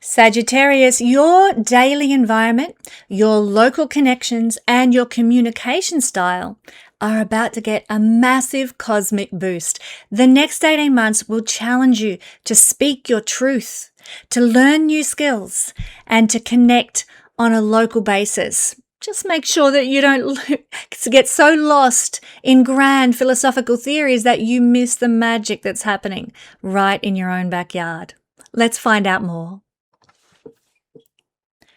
Sagittarius, your daily environment, your local connections, and your communication style are about to get a massive cosmic boost. The next 18 months will challenge you to speak your truth, to learn new skills, and to connect on a local basis. Just make sure that you don't get so lost in grand philosophical theories that you miss the magic that's happening right in your own backyard. Let's find out more.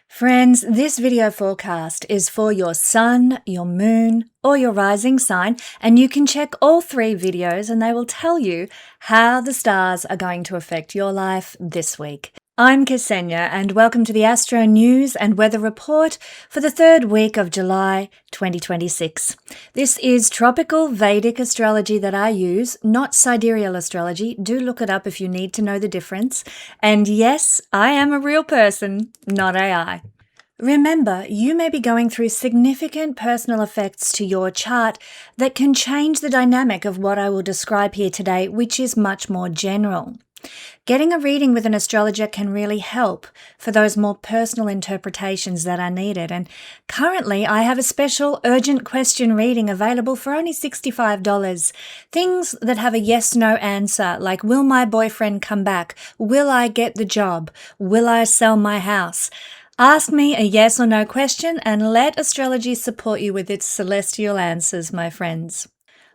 Friends, this video forecast is for your sun, your moon, or your rising sign, and you can check all three videos and they will tell you how the stars are going to affect your life this week. I'm Kesenya and welcome to the Astro News and Weather Report for the third week of July 2026. This is tropical Vedic astrology that I use, not sidereal astrology. Do look it up if you need to know the difference. And yes, I am a real person, not AI. Remember, you may be going through significant personal effects to your chart that can change the dynamic of what I will describe here today, which is much more general. Getting a reading with an astrologer can really help for those more personal interpretations that are needed. And currently, I have a special urgent question reading available for only $65. Things that have a yes-no answer, like will my boyfriend come back? Will I get the job? Will I sell my house? Ask me a yes or no question and let astrology support you with its celestial answers, my friends.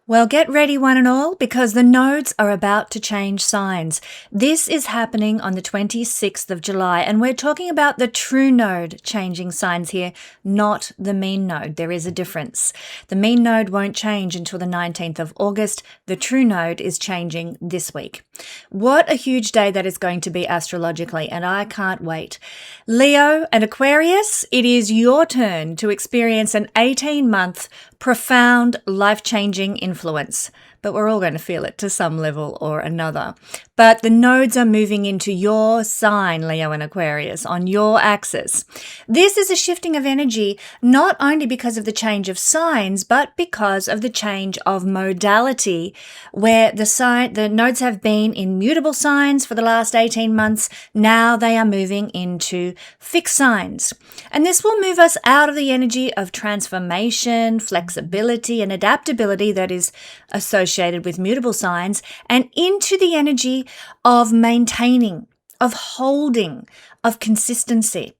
Well, get ready one and all because the nodes are about to change signs. This is happening on the 26th of July and we're talking about the true node changing signs here, not the mean node. There is a difference. The mean node won't change until the 19th of August. The true node is changing this week. What a huge day that is going to be astrologically, and I can't wait. Leo and Aquarius, it is your turn to experience an 18-month profound, life-changing influence. But we're all going to feel it to some level or another. But the nodes are moving into your sign, Leo and Aquarius, on your axis. This is a shifting of energy, not only because of the change of signs, but because of the change of modality, where the nodes have been in mutable signs for the last 18 months. Now they are moving into fixed signs. And this will move us out of the energy of transformation, flexibility, and adaptability that is associated with mutable signs and into the energy of maintaining, of holding, of consistency.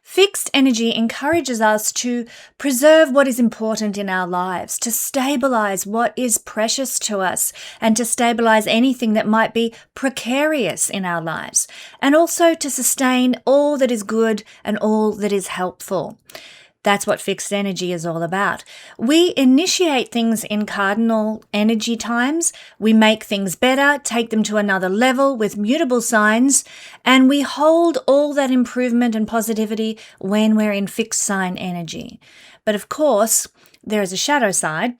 Fixed energy encourages us to preserve what is important in our lives, to stabilize what is precious to us, and to stabilize anything that might be precarious in our lives, and also to sustain all that is good and all that is helpful. That's what fixed energy is all about. We initiate things in cardinal energy times. We make things better, take them to another level with mutable signs, and we hold all that improvement and positivity when we're in fixed sign energy. But of course, there is a shadow side.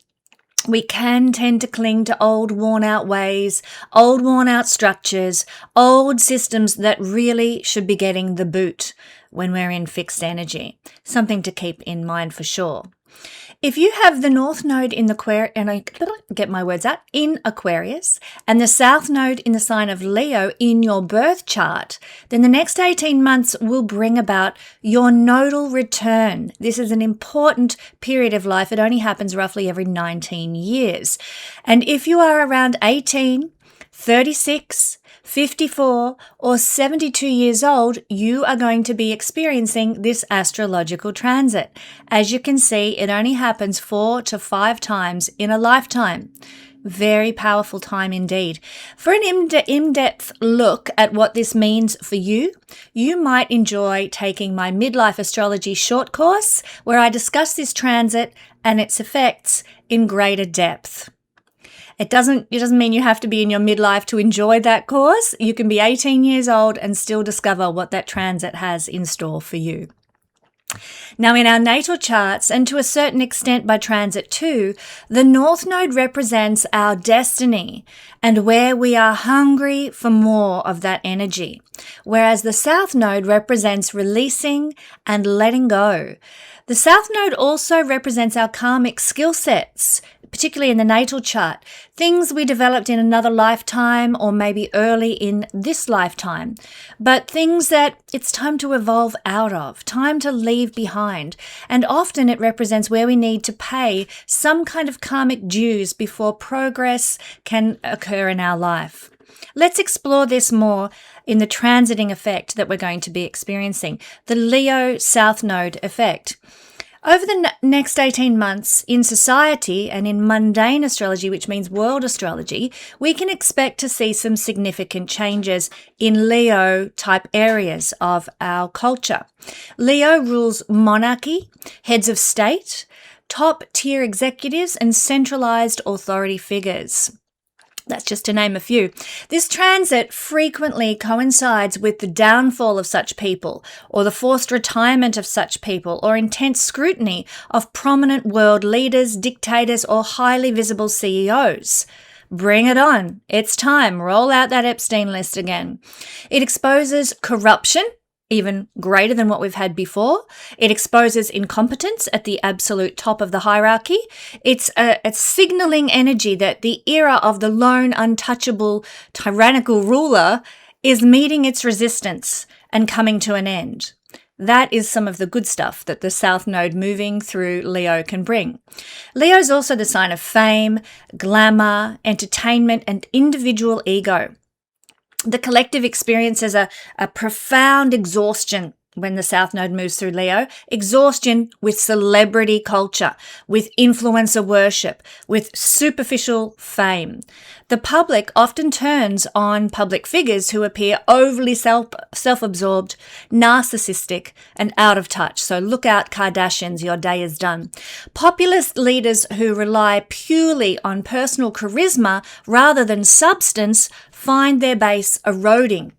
We can tend to cling to old worn-out ways, old worn-out structures, old systems that really should be getting the boot when we're in fixed energy. Something to keep in mind for sure. If you have the North Node in in Aquarius and the South Node in the sign of Leo in your birth chart, then the next 18 months will bring about your nodal return. This is an important period of life. It only happens roughly every 19 years. And if you are around 18, 36, 54 or 72 years old, you are going to be experiencing this astrological transit. As you can see, it only happens 4 to 5 times in a lifetime. Very powerful time indeed. For an in-depth look at what this means for you, you might enjoy taking my Midlife Astrology short course where I discuss this transit and its effects in greater depth. It doesn't mean you have to be in your midlife to enjoy that course. You can be 18 years old and still discover what that transit has in store for you. Now, in our natal charts, and to a certain extent by transit too, the North Node represents our destiny and where we are hungry for more of that energy. Whereas the South Node represents releasing and letting go. The South Node also represents our karmic skill sets, particularly in the natal chart, things we developed in another lifetime or maybe early in this lifetime, but things that it's time to evolve out of, time to leave behind. And often it represents where we need to pay some kind of karmic dues before progress can occur in our life. Let's explore this more in the transiting effect that we're going to be experiencing, the Leo South Node effect. Over the next 18 months in society and in mundane astrology, which means world astrology, we can expect to see some significant changes in Leo type areas of our culture. Leo rules monarchy, heads of state, top tier executives, and centralized authority figures. That's just to name a few. This transit frequently coincides with the downfall of such people, or the forced retirement of such people, or intense scrutiny of prominent world leaders, dictators, or highly visible CEOs. Bring it on. It's time. Roll out that Epstein list again. It exposes corruption, even greater than what we've had before. It exposes incompetence at the absolute top of the hierarchy. It's a signaling energy that the era of the lone, untouchable, tyrannical ruler is meeting its resistance and coming to an end. That is some of the good stuff that the South Node moving through Leo can bring. Leo is also the sign of fame, glamour, entertainment, and individual ego. The collective experiences a profound exhaustion when the South Node moves through Leo, exhaustion with celebrity culture, with influencer worship, with superficial fame. The public often turns on public figures who appear overly self-absorbed, narcissistic, and out of touch. So look out, Kardashians, your day is done. Populist leaders who rely purely on personal charisma rather than substance find their base eroding,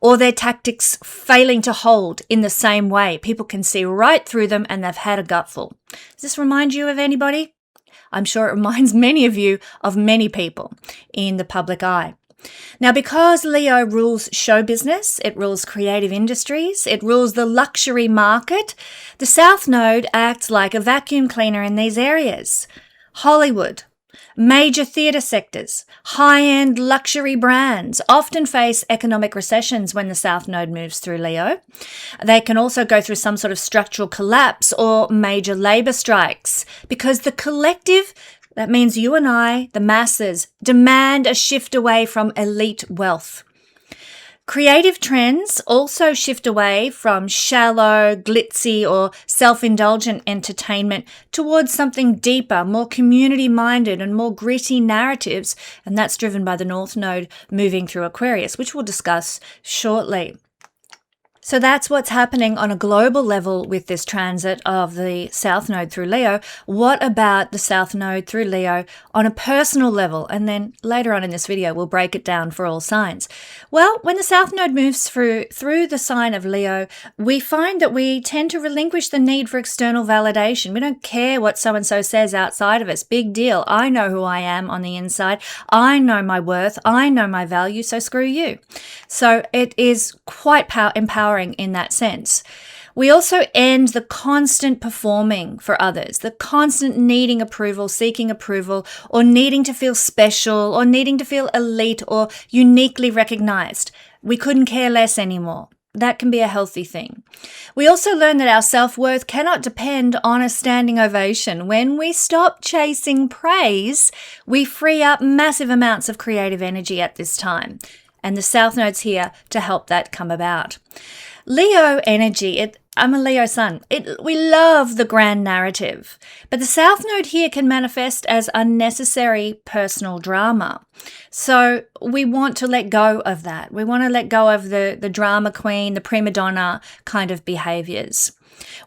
or their tactics failing to hold in the same way. People can see right through them and they've had a gutful. Does this remind you of anybody? I'm sure it reminds many of you of many people in the public eye. Now, because Leo rules show business, it rules creative industries, it rules the luxury market, the South Node acts like a vacuum cleaner in these areas. Hollywood, major theatre sectors, high-end luxury brands often face economic recessions when the South Node moves through Leo. They can also go through some sort of structural collapse or major labour strikes because the collective, that means you and I, the masses, demand a shift away from elite wealth. Creative trends also shift away from shallow, glitzy, or self-indulgent entertainment towards something deeper, more community-minded and more gritty narratives, and that's driven by the North Node moving through Aquarius, which we'll discuss shortly. So that's what's happening on a global level with this transit of the South Node through Leo. What about the South Node through Leo on a personal level? And then later on in this video, we'll break it down for all signs. Well, when the South Node moves through the sign of Leo, we find that we tend to relinquish the need for external validation. We don't care what so-and-so says outside of us. Big deal. I know who I am on the inside. I know my worth. I know my value, so screw you. So it is quite empowering in that sense. We also end the constant performing for others, the constant needing approval, seeking approval, or needing to feel special, or needing to feel elite or uniquely recognized. We couldn't care less anymore. That can be a healthy thing. We also learn that our self-worth cannot depend on a standing ovation. When we stop chasing praise, we free up massive amounts of creative energy at this time. And the South Node's here to help that come about. Leo energy, I'm a Leo sun. We love the grand narrative, but the South Node here can manifest as unnecessary personal drama. So we want to let go of that. We want to let go of the drama queen, the prima donna kind of behaviors.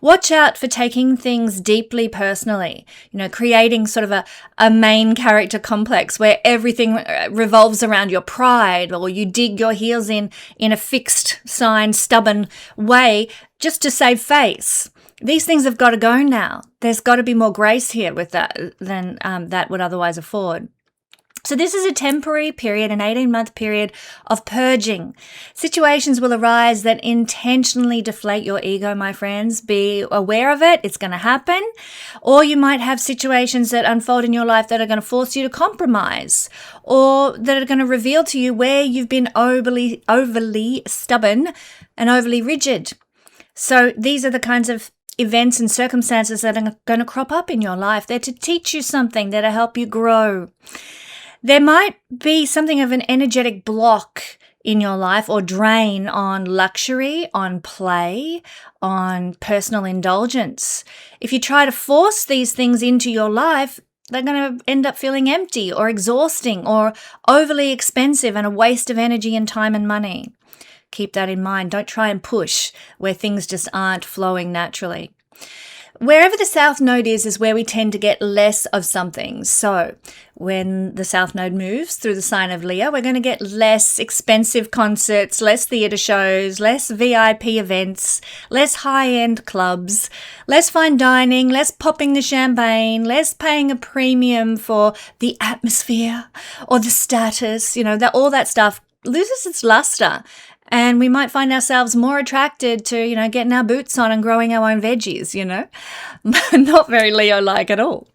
Watch out for taking things deeply personally, creating sort of a main character complex where everything revolves around your pride, or you dig your heels in a fixed sign, stubborn way just to save face. These things have got to go now. There's got to be more grace here with that than that would otherwise afford. So this is a temporary period, an 18-month period of purging. Situations will arise that intentionally deflate your ego, my friends. Be aware of it. It's going to happen. Or you might have situations that unfold in your life that are going to force you to compromise, or that are going to reveal to you where you've been overly stubborn and overly rigid. So these are the kinds of events and circumstances that are going to crop up in your life. They're to teach you something, they're to help you grow. There might be something of an energetic block in your life or drain on luxury, on play, on personal indulgence. If you try to force these things into your life, they're going to end up feeling empty or exhausting or overly expensive and a waste of energy and time and money. Keep that in mind. Don't try and push where things just aren't flowing naturally. Wherever the South Node is where we tend to get less of something. So when the South Node moves through the sign of Leo, we're going to get less expensive concerts, less theatre shows, less VIP events, less high-end clubs, less fine dining, less popping the champagne, less paying a premium for the atmosphere or the status. All that stuff loses its luster. And we might find ourselves more attracted to, getting our boots on and growing our own veggies, Not very Leo-like at all.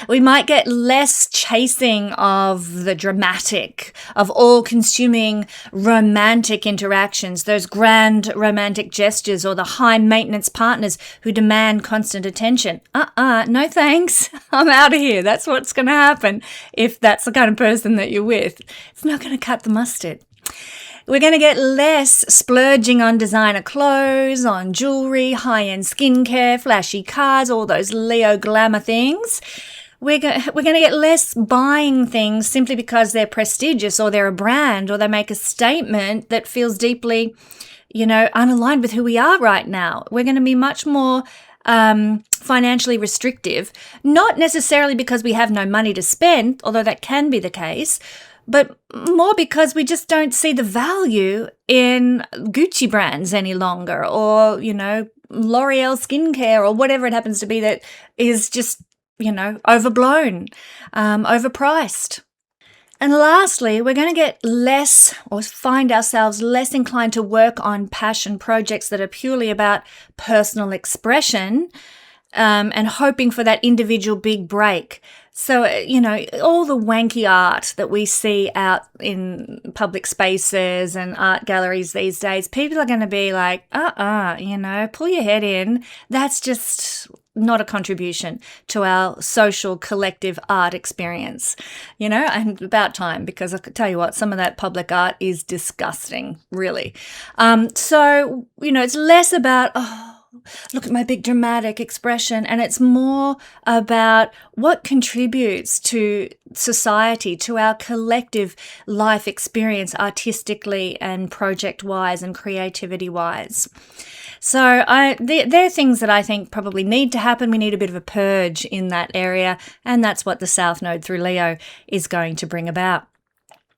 We might get less chasing of the dramatic, of all-consuming romantic interactions, those grand romantic gestures or the high-maintenance partners who demand constant attention. No thanks. I'm out of here. That's what's going to happen if that's the kind of person that you're with. It's not going to cut the mustard. We're going to get less splurging on designer clothes, on jewelry, high-end skincare, flashy cars, all those Leo glamour things. We're going to get less buying things simply because they're prestigious or they're a brand or they make a statement that feels deeply, unaligned with who we are right now. We're going to be much more financially restrictive, not necessarily because we have no money to spend, although that can be the case, but more because we just don't see the value in Gucci brands any longer or, L'Oreal skincare or whatever it happens to be that is just, overblown, overpriced. And lastly, we're going to get less or find ourselves less inclined to work on passion projects that are purely about personal expression and hoping for that individual big break. So, all the wanky art that we see out in public spaces and art galleries these days, people are going to be like, pull your head in. That's just not a contribution to our social collective art experience, and about time, because I could tell you what, some of that public art is disgusting, really. So, it's less about, look at my big dramatic expression. And it's more about what contributes to society, to our collective life experience artistically and project-wise and creativity-wise. So they're things that I think probably need to happen. We need a bit of a purge in that area. And that's what the South Node through Leo is going to bring about.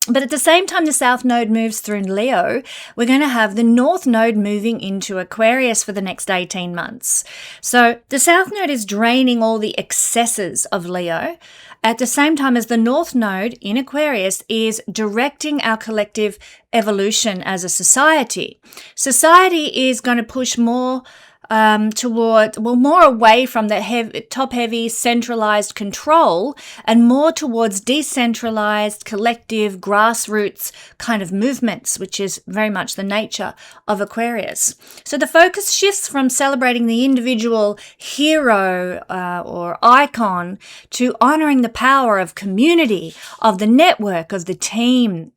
But at the same time the South Node moves through Leo, we're going to have the North Node moving into Aquarius for the next 18 months. So the South Node is draining all the excesses of Leo, at the same time as the North Node in Aquarius is directing our collective evolution as a society. Society is going to push more more away from the top-heavy centralized control and more towards decentralized, collective, grassroots kind of movements, which is very much the nature of Aquarius. So the focus shifts from celebrating the individual hero or icon to honoring the power of community, of the network, of the team.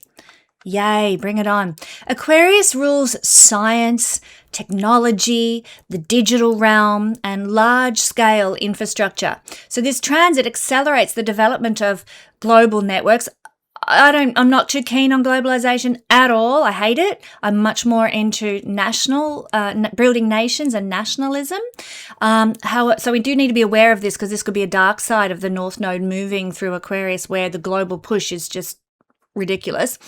Yay, bring it on. Aquarius rules science, technology, the digital realm, and large-scale infrastructure. So this transit accelerates the development of global networks. I'm not too keen on globalization at all. I hate it. I'm much more into building nations and nationalism. So we do need to be aware of this because this could be a dark side of the North Node moving through Aquarius where the global push is just ridiculous.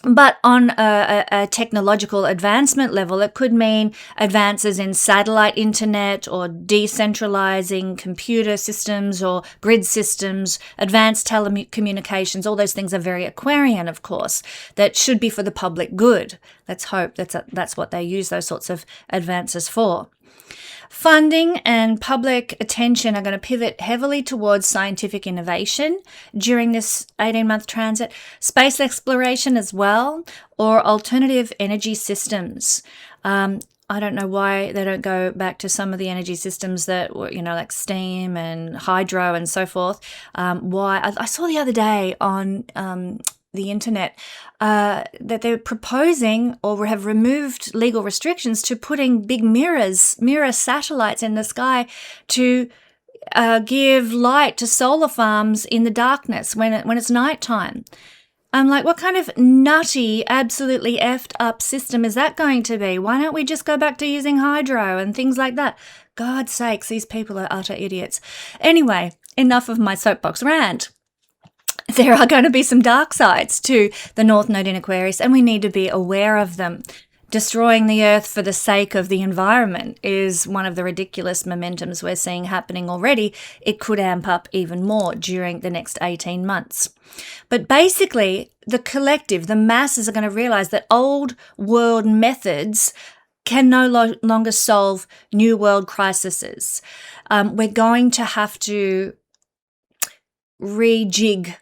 But on a technological advancement level, it could mean advances in satellite internet or decentralizing computer systems or grid systems, advanced telecommunications. All those things are very Aquarian, of course, that should be for the public good. Let's hope that's what they use those sorts of advances for. Funding and public attention are going to pivot heavily towards scientific innovation during this 18-month transit, space exploration as well, or alternative energy systems. I don't know why they don't go back to some of the energy systems that were, like steam and hydro and so forth. Why? I saw the other day on the internet that they're proposing or have removed legal restrictions to putting big mirror satellites in the sky to give light to solar farms in the darkness when it's nighttime. I'm like, what kind of nutty, absolutely effed up system is that going to be? Why don't we just go back to using hydro and things like that? God's sakes, these people are utter idiots. Anyway, enough of my soapbox rant. There are going to be some dark sides to the North Node in Aquarius, and we need to be aware of them. Destroying the earth for the sake of the environment is one of the ridiculous momentums we're seeing happening already. It could amp up even more during the next 18 months. But basically, the collective, the masses are going to realize that old world methods can no longer solve new world crises. We're going to have to rejig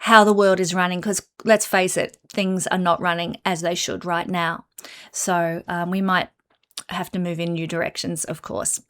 how the world is running, because let's face it, things are not running as they should right now. So we might have to move in new directions, of course.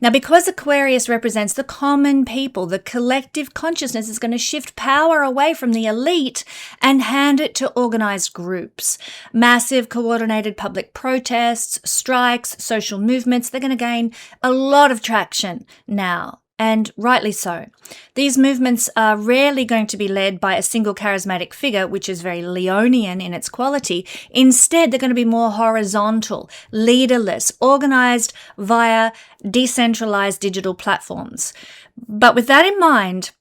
Now, because Aquarius represents the common people, the collective consciousness is going to shift power away from the elite and hand it to organized groups. Massive coordinated public protests, strikes, social movements, they're going to gain a lot of traction now. And rightly so. These movements are rarely going to be led by a single charismatic figure, which is very Leonian in its quality. Instead, they're going to be more horizontal, leaderless, organized via decentralized digital platforms. But with that in mind,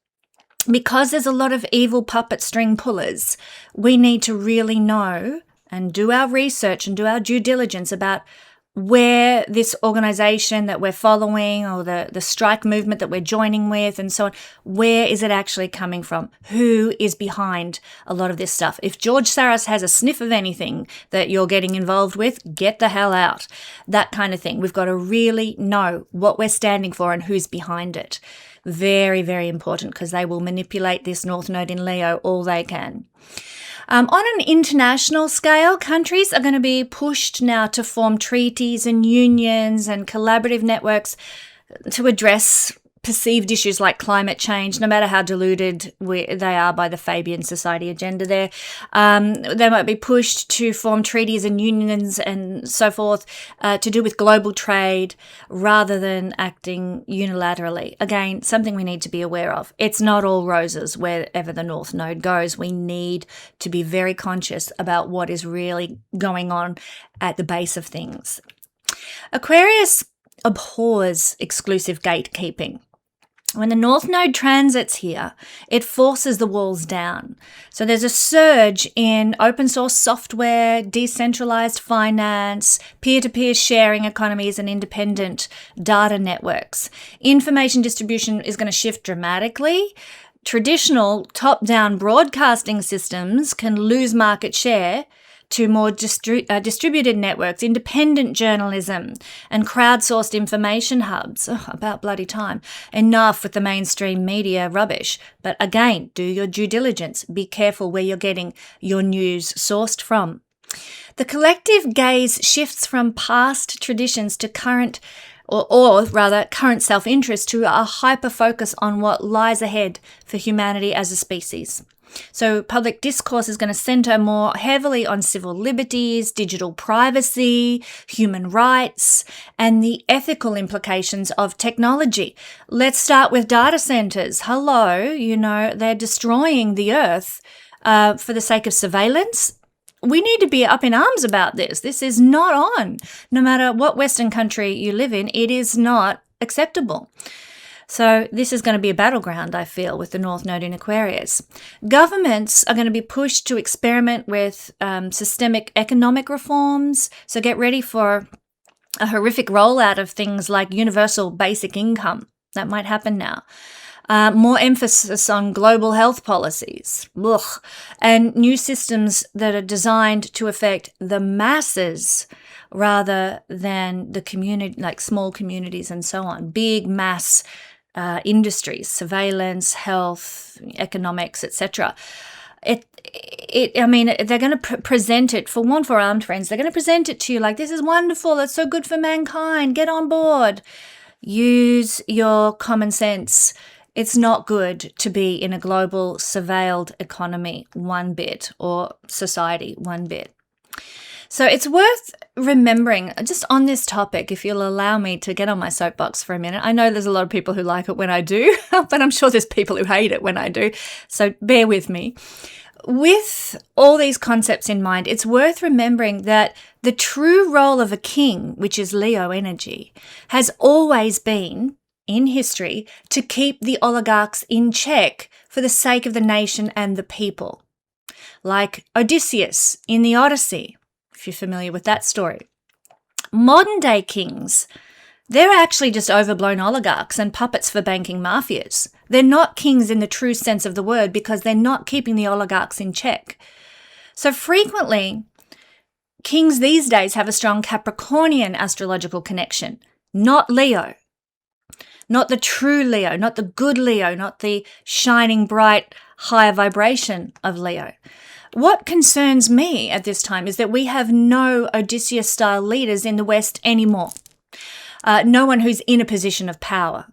because there's a lot of evil puppet string pullers, we need to really know and do our research and do our due diligence about where this organization that we're following or the strike movement that we're joining with and so on, where is it actually coming from? Who is behind a lot of this stuff? If George Soros has a sniff of anything that you're getting involved with, get the hell out. That kind of thing. We've got to really know what we're standing for and who's behind it. Very, very important, because they will manipulate this North Node in Leo all they can. On an international scale, countries are going to be pushed now to form treaties and unions and collaborative networks to address perceived issues like climate change, no matter how deluded they are by the Fabian Society agenda there. They might be pushed to form treaties and unions and so forth to do with global trade rather than acting unilaterally. Again, something we need to be aware of. It's not all roses wherever the North Node goes. We need to be very conscious about what is really going on at the base of things. Aquarius abhors exclusive gatekeeping. When the North Node transits here, it forces the walls down. So there's a surge in open source software, decentralized finance, peer-to-peer sharing economies, and independent data networks. Information distribution is going to shift dramatically. Traditional top-down broadcasting systems can lose market share to more distributed networks, independent journalism, and crowdsourced information hubs. About bloody time. Enough with the mainstream media rubbish. But again, do your due diligence. Be careful where you're getting your news sourced from. The collective gaze shifts from past traditions to current, or rather current self-interest, to a hyper-focus on what lies ahead for humanity as a species. So public discourse is going to center more heavily on civil liberties, digital privacy, human rights, and the ethical implications of technology. Let's start with data centers. Hello, they're destroying the earth for the sake of surveillance. We need to be up in arms about this. This is not on. No matter what Western country you live in, it is not acceptable. So this is going to be a battleground, I feel, with the North Node in Aquarius. Governments are going to be pushed to experiment with systemic economic reforms. So get ready for a horrific rollout of things like universal basic income. That might happen now. More emphasis on global health policies. Ugh. And new systems that are designed to affect the masses rather than the community, like small communities and so on. Big mass industries, surveillance, health, economics, etc. I mean, they're going to present it, for one, for armed friends, they're going to present it to you like, this is wonderful, it's so good for mankind, get on board. Use your common sense. It's not good to be in a global surveilled economy one bit, or society one bit. So it's worth remembering, just on this topic, if you'll allow me to get on my soapbox for a minute. I know there's a lot of people who like it when I do, but I'm sure there's people who hate it when I do. So bear with me. With all these concepts in mind, it's worth remembering that the true role of a king, which is Leo energy, has always been, in history, to keep the oligarchs in check for the sake of the nation and the people. Like Odysseus in the Odyssey, if you're familiar with that story. Modern day kings, they're actually just overblown oligarchs and puppets for banking mafias. They're not kings in the true sense of the word because they're not keeping the oligarchs in check. So frequently, kings these days have a strong Capricornian astrological connection, not Leo. Not the true Leo, not the good Leo, not the shining, bright, higher vibration of Leo. What concerns me at this time is that we have no Odysseus-style leaders in the West anymore. No one who's in a position of power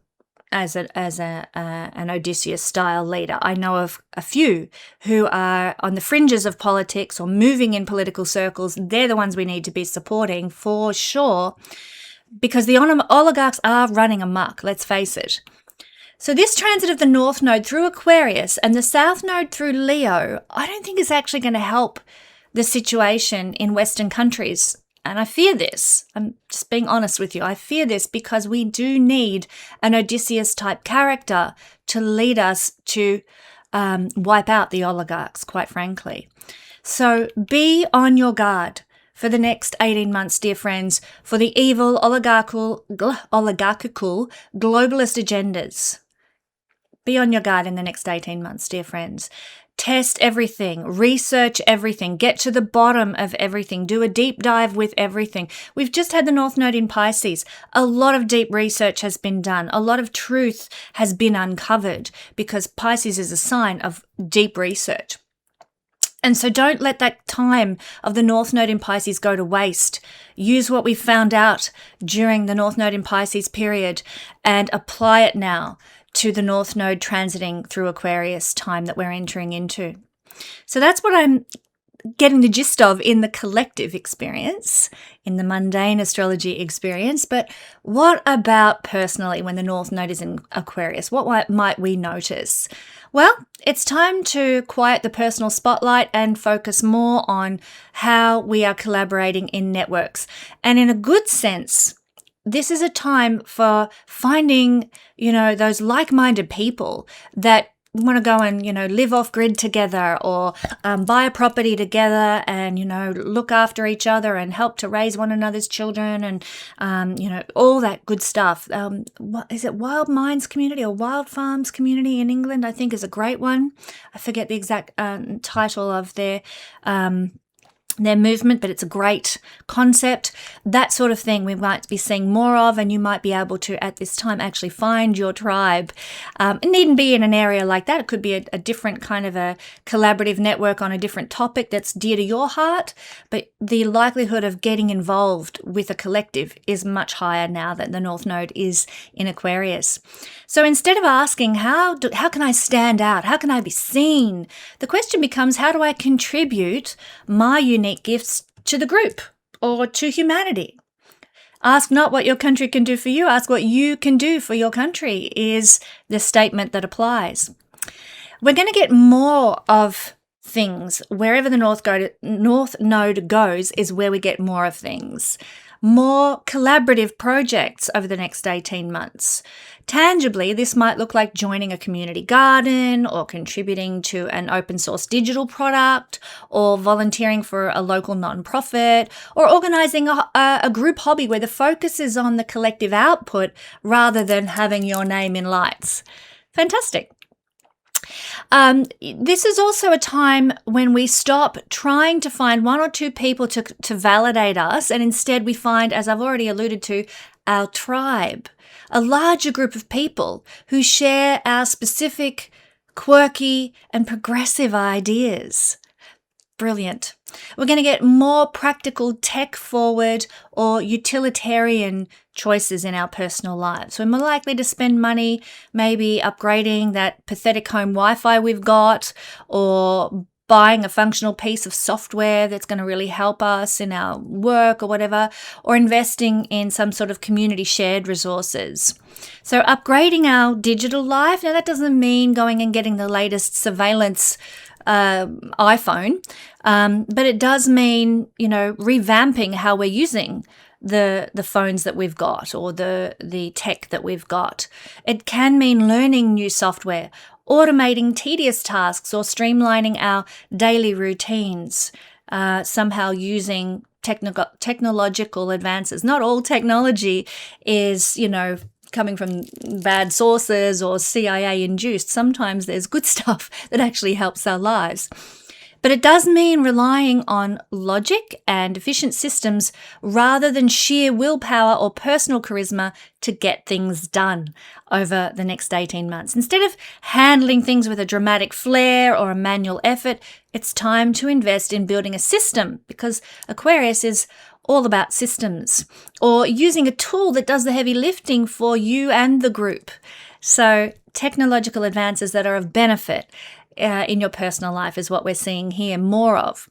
as an Odysseus-style leader. I know of a few who are on the fringes of politics or moving in political circles. They're the ones we need to be supporting for sure, because the oligarchs are running amok, let's face it. So this transit of the North Node through Aquarius and the South Node through Leo, I don't think is actually going to help the situation in Western countries. And I fear this. I'm just being honest with you. I fear this because we do need an Odysseus-type character to lead us to wipe out the oligarchs, quite frankly. So be on your guard for the next 18 months, dear friends, for the evil oligarchical globalist agendas. Be on your guard in the next 18 months, dear friends. Test everything, research everything, get to the bottom of everything, do a deep dive with everything. We've just had the North Node in Pisces. A lot of deep research has been done. A lot of truth has been uncovered because Pisces is a sign of deep research. And so don't let that time of the North Node in Pisces go to waste. Use what we found out during the North Node in Pisces period and apply it now to the North Node transiting through Aquarius time that we're entering into. So that's what I'm getting the gist of in the collective experience, in the mundane astrology experience. But what about personally when the North Node is in Aquarius? What might we notice? Well, it's time to quiet the personal spotlight and focus more on how we are collaborating in networks. And in a good sense, this is a time for finding, those like-minded people that want to go and, live off grid together or buy a property together and, look after each other and help to raise one another's children and, all that good stuff. What is it? Wild Minds Community or Wild Farms Community in England, I think, is a great one. I forget the exact title of their movement, but it's a great concept. That sort of thing we might be seeing more of, and you might be able to, at this time, actually find your tribe. It needn't be in an area like that. It could be a different kind of a collaborative network on a different topic that's dear to your heart, but the likelihood of getting involved with a collective is much higher now that the North Node is in Aquarius. So instead of asking, how can I stand out? How can I be seen? The question becomes, how do I contribute my unique gifts to the group or to humanity? Ask not what your country can do for you, ask what you can do for your country is the statement that applies. We're going to get more of things. Wherever the North Node goes is where we get more of things. more collaborative projects over the next 18 months. Tangibly, this might look like joining a community garden or contributing to an open source digital product or volunteering for a local nonprofit or organizing a group hobby where the focus is on the collective output rather than having your name in lights. Fantastic. This is also a time when we stop trying to find one or two people to validate us, and instead we find, as I've already alluded to, our tribe, a larger group of people who share our specific, quirky, and progressive ideas. Brilliant. We're going to get more practical, tech-forward, or utilitarian choices in our personal lives. We're more likely to spend money maybe upgrading that pathetic home Wi-Fi we've got, or buying a functional piece of software that's going to really help us in our work or whatever, or investing in some sort of community shared resources. So upgrading our digital life, now that doesn't mean going and getting the latest surveillance iPhone, but it does mean, revamping how we're using the phones that we've got or the tech that we've got. It can mean learning new software, automating tedious tasks, or streamlining our daily routines, somehow using technological advances. Not all technology is, coming from bad sources or CIA induced. Sometimes there's good stuff that actually helps our lives. But it does mean relying on logic and efficient systems rather than sheer willpower or personal charisma to get things done over the next 18 months. Instead of handling things with a dramatic flair or a manual effort, it's time to invest in building a system, because Aquarius is all about systems, or using a tool that does the heavy lifting for you and the group. So technological advances that are of benefit in your personal life is what we're seeing here more of.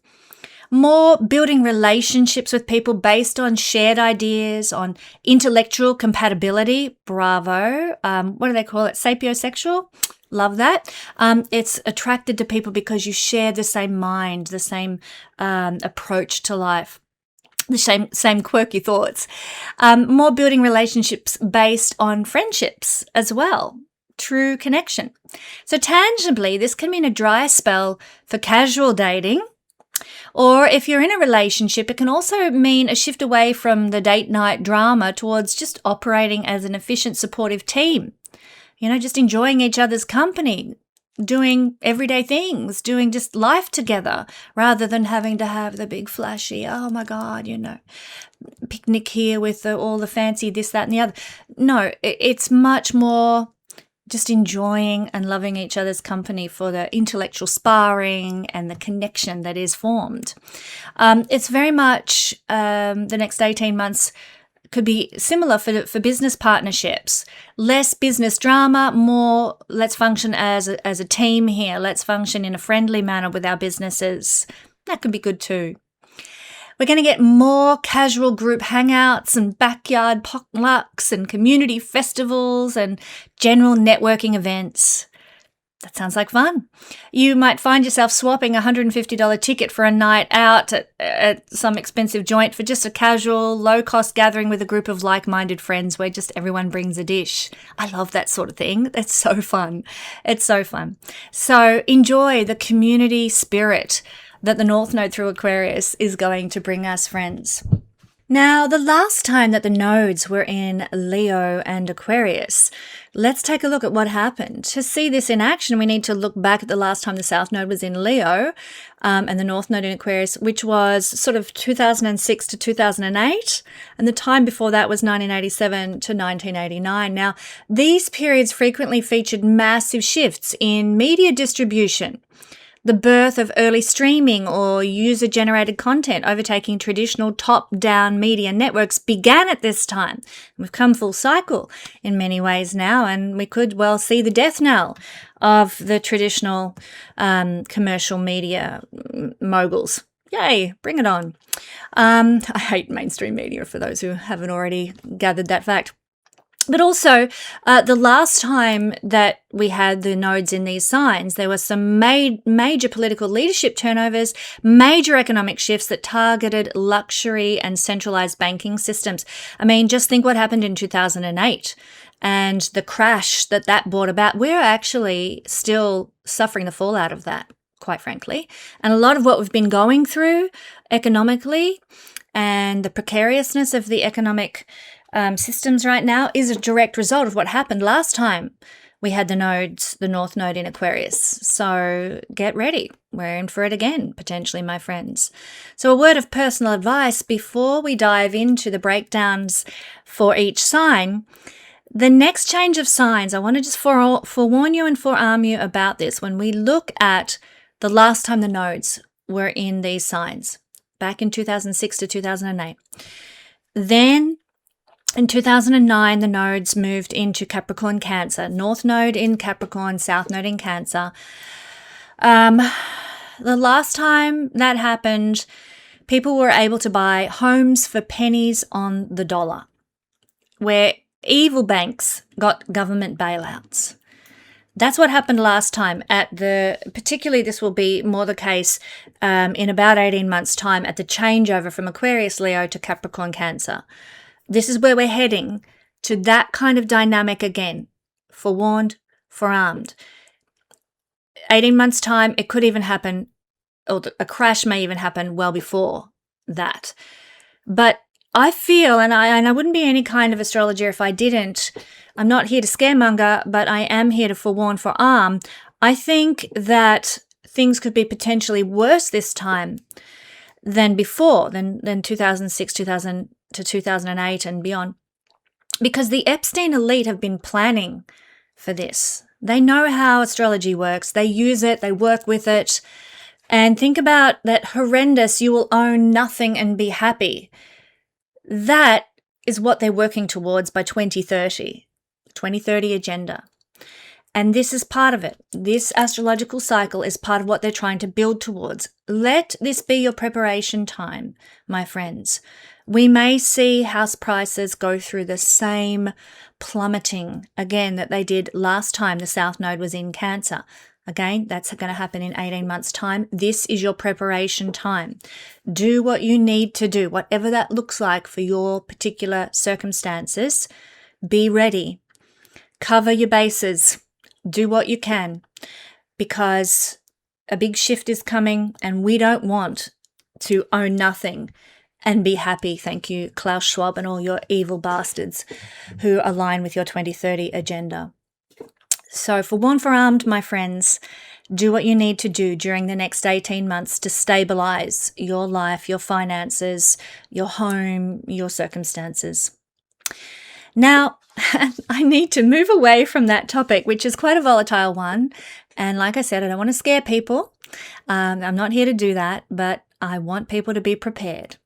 More building relationships with people based on shared ideas, on intellectual compatibility. Bravo. What do they call it? Sapiosexual? Love that. It's attracted to people because you share the same mind, the same approach to life, the same quirky thoughts. More building relationships based on friendships as well. True connection. So tangibly, this can mean a dry spell for casual dating, or if you're in a relationship, it can also mean a shift away from the date night drama towards just operating as an efficient, supportive team. Just enjoying each other's company, doing everyday things, doing just life together, rather than having to have the big flashy, oh my God, picnic here with all the fancy this, that, and the other. No, it's much more just enjoying and loving each other's company for the intellectual sparring and the connection that is formed. It's very much the next 18 months could be similar for business partnerships. Less business drama, more let's function as a team here. Let's function in a friendly manner with our businesses. That could be good too. We're going to get more casual group hangouts and backyard potlucks and community festivals and general networking events. That sounds like fun. You might find yourself swapping a $150 ticket for a night out at some expensive joint for just a casual, low-cost gathering with a group of like-minded friends where just everyone brings a dish. I love that sort of thing. That's so fun. It's so fun. So enjoy the community spirit that the North Node through Aquarius is going to bring us, friends. Now, the last time that the nodes were in Leo and Aquarius, let's take a look at what happened. To see this in action, we need to look back at the last time the South Node was in Leo and the North Node in Aquarius, which was sort of 2006 to 2008. And the time before that was 1987 to 1989. Now, these periods frequently featured massive shifts in media distribution. The birth of early streaming or user-generated content overtaking traditional top-down media networks began at this time. We've come full cycle in many ways now, and we could well see the death knell of the traditional commercial media moguls. Yay, bring it on. I hate mainstream media, for those who haven't already gathered that fact. But also, the last time that we had the nodes in these signs, there were some major political leadership turnovers, major economic shifts that targeted luxury and centralized banking systems. I mean, just think what happened in 2008 and the crash that brought about. We're actually still suffering the fallout of that, quite frankly. And a lot of what we've been going through economically and the precariousness of the economic systems right now is a direct result of what happened last time we had the North Node in Aquarius. So get ready. We're in for it again, potentially, my friends. So a word of personal advice before we dive into the breakdowns for each sign. The next change of signs, I want to just forewarn you and forearm you about this. When we look at the last time the nodes were in these signs, back in 2006 to 2008, then in 2009, the nodes moved into Capricorn, Cancer. North node in Capricorn, South node in Cancer. The last time that happened, people were able to buy homes for pennies on the dollar, where evil banks got government bailouts. That's what happened last time particularly this will be more the case in about 18 months' time at the changeover from Aquarius, Leo to Capricorn, Cancer. This is where we're heading, to that kind of dynamic again. Forewarned, forearmed. 18 months' time, it could even happen, or a crash may even happen well before that. But I feel, and I wouldn't be any kind of astrologer if I didn't, I'm not here to scaremonger, but I am here to forewarn, forearm. I think that things could be potentially worse this time than before, than 2006, 2000 to 2008 and beyond, because the Epstein elite have been planning for this. They know how astrology works. They use it. They work with it. And think about that horrendous, you will own nothing and be happy. That is what they're working towards by 2030 agenda. And this is part of it. This astrological cycle is part of what they're trying to build towards. Let this be your preparation time, my friends. We may see house prices go through the same plummeting again that they did last time the South Node was in Cancer. Again, that's going to happen in 18 months' time. This is your preparation time. Do what you need to do, whatever that looks like for your particular circumstances. Be ready. Cover your bases. Do what you can, because a big shift is coming and we don't want to own nothing and be happy. Thank you, Klaus Schwab and all your evil bastards who align with your 2030 agenda. So forewarned, forearmed, my friends, do what you need to do during the next 18 months to stabilize your life, your finances, your home, your circumstances. Now, I need to move away from that topic, which is quite a volatile one. And like I said, I don't want to scare people. I'm not here to do that, but I want people to be prepared.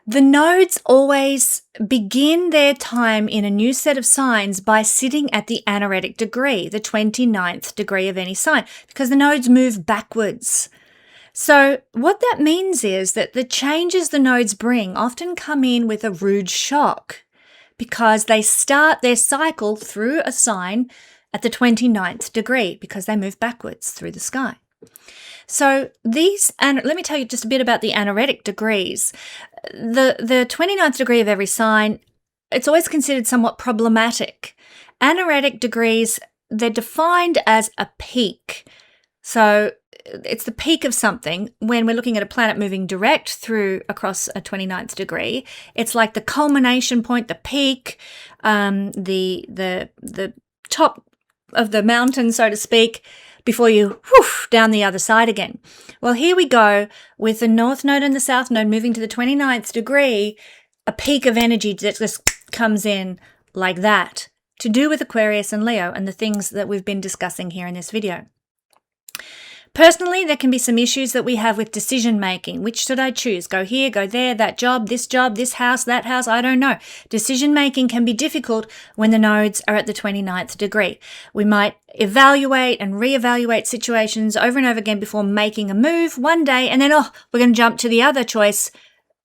The nodes always begin their time in a new set of signs by sitting at the anaretic degree, the 29th degree of any sign, because the nodes move backwards. So what that means is that the changes the nodes bring often come in with a rude shock, because they start their cycle through a sign at the 29th degree, because they move backwards through the sky. So and let me tell you just a bit about the anaretic degrees. The 29th degree of every sign, it's always considered somewhat problematic. Anaretic degrees, they're defined as a peak. So it's the peak of something. When we're looking at a planet moving direct through across a 29th degree, it's like the culmination point, the peak, the top of the mountain, so to speak, before you down the other side again. Well, here we go with the North Node and the South Node moving to the 29th degree, a peak of energy that just comes in like that, to do with Aquarius and Leo and the things that we've been discussing here in this video. Personally, there can be some issues that we have with decision making. Which should I choose? Go here, go there, that job, this house, that house, I don't know. Decision making can be difficult when the nodes are at the 29th degree. We might evaluate and reevaluate situations over and over again before making a move one day, and then, we're going to jump to the other choice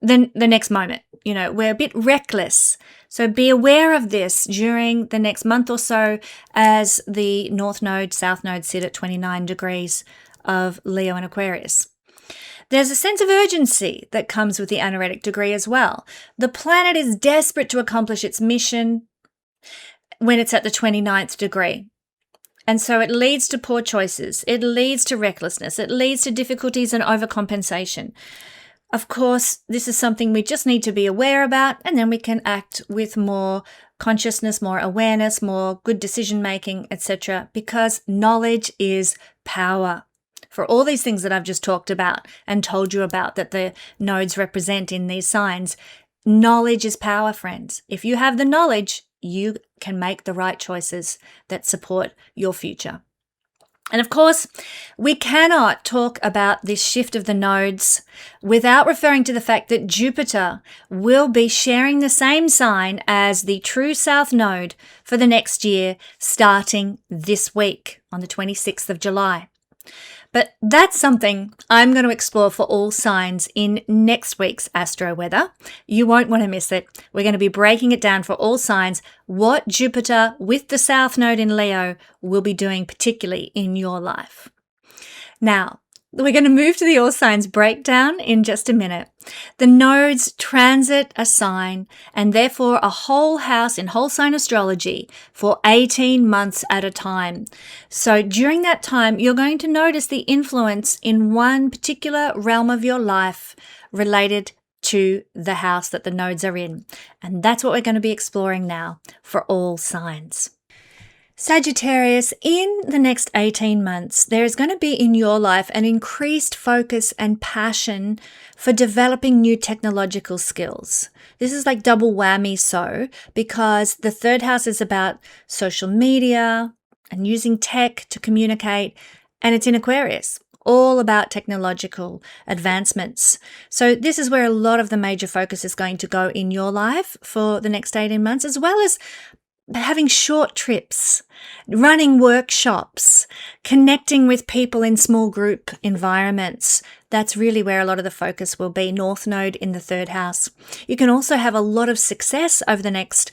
the next moment. we're a bit reckless. So be aware of this during the next month or so as the North Node, South Node sit at 29 degrees of Leo and Aquarius. There's a sense of urgency that comes with the anaretic degree as well. The planet is desperate to accomplish its mission when it's at the 29th degree. And so it leads to poor choices. It leads to recklessness. It leads to difficulties and overcompensation. Of course, this is something we just need to be aware about, and then we can act with more consciousness, more awareness, more good decision-making, etc., because knowledge is power. For all these things that I've just talked about and told you about that the nodes represent in these signs, knowledge is power, friends. If you have the knowledge, you can make the right choices that support your future. And of course, we cannot talk about this shift of the nodes without referring to the fact that Jupiter will be sharing the same sign as the true South Node for the next year, starting this week on the 26th of July. But that's something I'm going to explore for all signs in next week's Astro Weather. You won't want to miss it. We're going to be breaking it down for all signs, what Jupiter with the South Node in Leo will be doing particularly in your life. Now, we're going to move to the all signs breakdown in just a minute. The nodes transit a sign and therefore a whole house in whole sign astrology for 18 months at a time. So during that time, you're going to notice the influence in one particular realm of your life related to the house that the nodes are in. And that's what we're going to be exploring now for all signs. Sagittarius, in the next 18 months, there is going to be in your life an increased focus and passion for developing new technological skills. This is like double whammy because the third house is about social media and using tech to communicate, and it's in Aquarius, all about technological advancements. So this is where a lot of the major focus is going to go in your life for the next 18 months, as well as having short trips, running workshops, connecting with people in small group environments. That's really where a lot of the focus will be, North Node in the third house. You can also have a lot of success over the next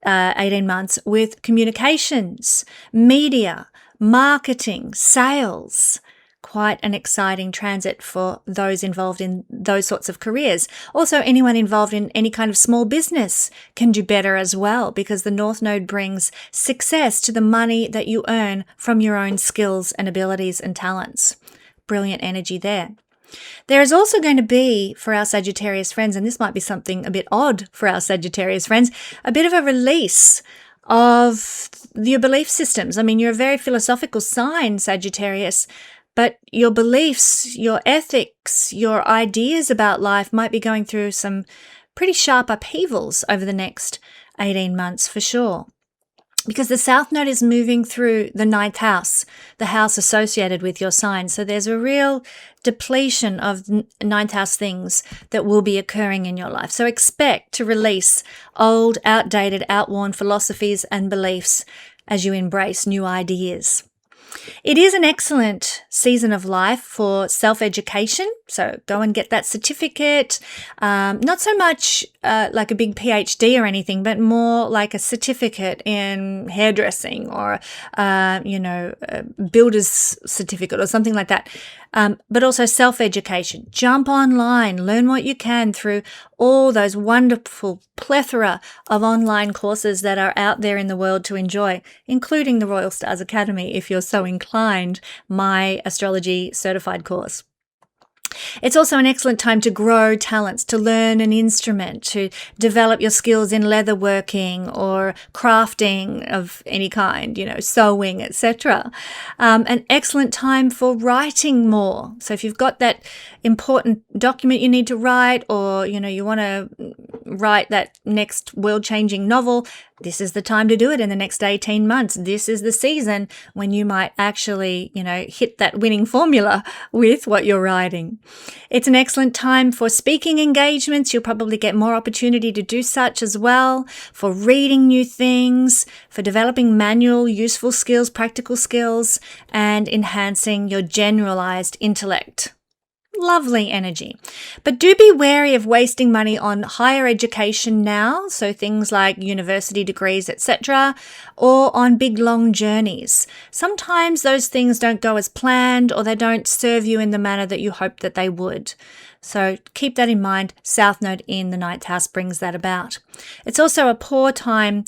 18 months with communications, media, marketing, sales. Quite an exciting transit for those involved in those sorts of careers. Also, anyone involved in any kind of small business can do better as well, because the North Node brings success to the money that you earn from your own skills and abilities and talents. Brilliant energy there. There is also going to be, for our Sagittarius friends, and this might be something a bit odd for our Sagittarius friends, a bit of a release of your belief systems. I mean, you're a very philosophical sign, Sagittarius, but your beliefs, your ethics, your ideas about life might be going through some pretty sharp upheavals over the next 18 months for sure. Because the South Node is moving through the 9th house, the house associated with your sign. So there's a real depletion of 9th house things that will be occurring in your life. So expect to release old, outdated, outworn philosophies and beliefs as you embrace new ideas. It is an excellent season of life for self-education, so go and get that certificate. Not so much like a big PhD or anything, but more like a certificate in hairdressing or, a builder's certificate or something like that. But also self-education. Jump online, learn what you can through all those wonderful plethora of online courses that are out there in the world to enjoy, including the Royal Stars Academy, if you're so inclined, my astrology certified course. It's also an excellent time to grow talents, to learn an instrument, to develop your skills in leatherworking or crafting of any kind, sewing, etc. An excellent time for writing more. So if you've got that important document you need to write, or, you want to write that next world-changing novel, this is the time to do it in the next 18 months. This is the season when you might actually, hit that winning formula with what you're writing. It's an excellent time for speaking engagements. You'll probably get more opportunity to do such as well, for reading new things, for developing manual, useful skills, practical skills, and enhancing your generalized intellect. Lovely energy. But do be wary of wasting money on higher education now, so things like university degrees, etc., or on big long journeys. Sometimes those things don't go as planned, or they don't serve you in the manner that you hoped that they would. So keep that in mind. South Node in the ninth house brings that about. It's also a poor time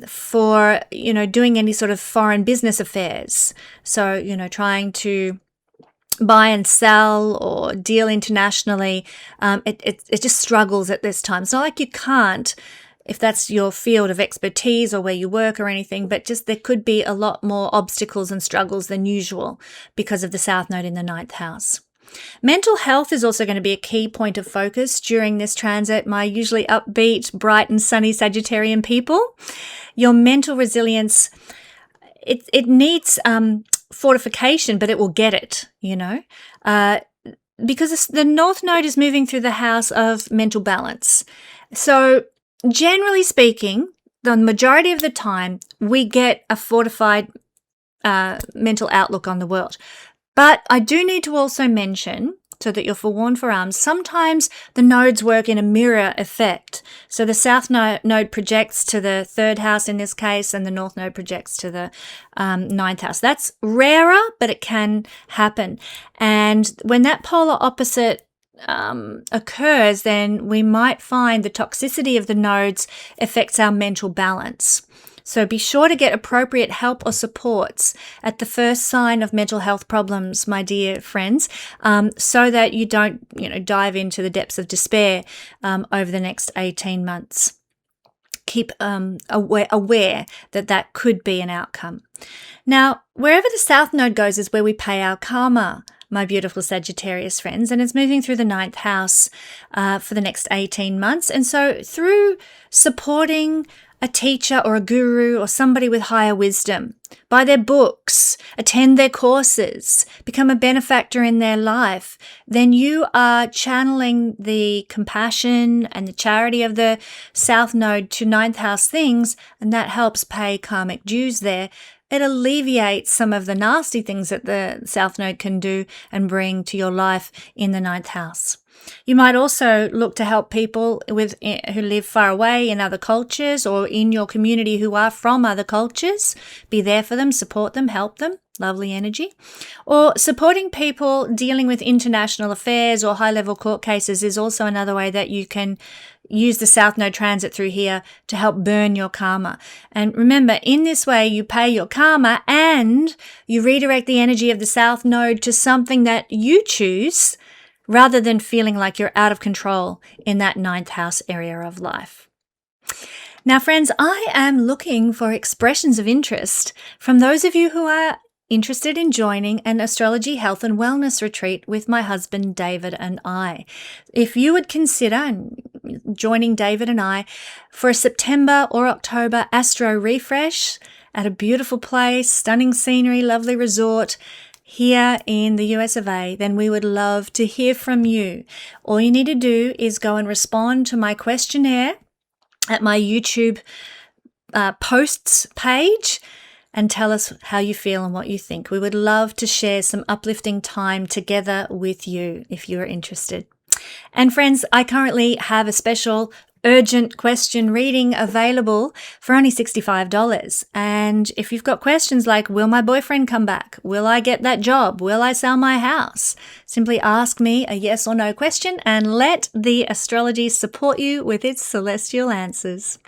for, doing any sort of foreign business affairs. So, trying to buy and sell or deal internationally, it just struggles at this time. It's not like you can't, if that's your field of expertise or where you work or anything, but just there could be a lot more obstacles and struggles than usual because of the South Node in the ninth house. Mental health is also going to be a key point of focus during this transit, my usually upbeat, bright and sunny Sagittarian people. Your mental resilience, it needs fortification, but it will get it, because the North Node is moving through the house of mental balance. So generally speaking, the majority of the time, we get a fortified mental outlook on the world. But I do need to also mention, so that you're forewarned for arms, sometimes the nodes work in a mirror effect. So the South Node projects to the third house in this case, and the North Node projects to the ninth house. That's rarer, but it can happen. And when that polar opposite occurs, then we might find the toxicity of the nodes affects our mental balance. So be sure to get appropriate help or supports at the first sign of mental health problems, my dear friends, so that you don't, dive into the depths of despair over the next 18 months. Keep aware that could be an outcome. Now, wherever the South Node goes is where we pay our karma, my beautiful Sagittarius friends, and it's moving through the ninth house for the next 18 months. And so through supporting a teacher or a guru or somebody with higher wisdom, buy their books, attend their courses, become a benefactor in their life, then you are channeling the compassion and the charity of the South Node to ninth house things, and that helps pay karmic dues there. It alleviates some of the nasty things that the South Node can do and bring to your life in the ninth house. You might also look to help people who live far away in other cultures or in your community who are from other cultures. Be there for them, support them, help them. Lovely energy. Or supporting people dealing with international affairs or high-level court cases is also another way that you can use the South Node transit through here to help burn your karma. And remember, in this way, you pay your karma and you redirect the energy of the South Node to something that you choose rather than feeling like you're out of control in that ninth house area of life. Now, friends, I am looking for expressions of interest from those of you who are interested in joining an astrology health and wellness retreat with my husband David and I. If you would consider joining David and I for a September or October astro refresh at a beautiful place, stunning scenery, lovely resort here in the US of A, then we would love to hear from you. All you need to do is go and respond to my questionnaire at my YouTube posts page and tell us how you feel and what you think. We would love to share some uplifting time together with you if you're interested. And friends, I currently have a special urgent question reading available for only $65. And if you've got questions like, will my boyfriend come back? Will I get that job? Will I sell my house? Simply ask me a yes or no question and let the astrology support you with its celestial answers.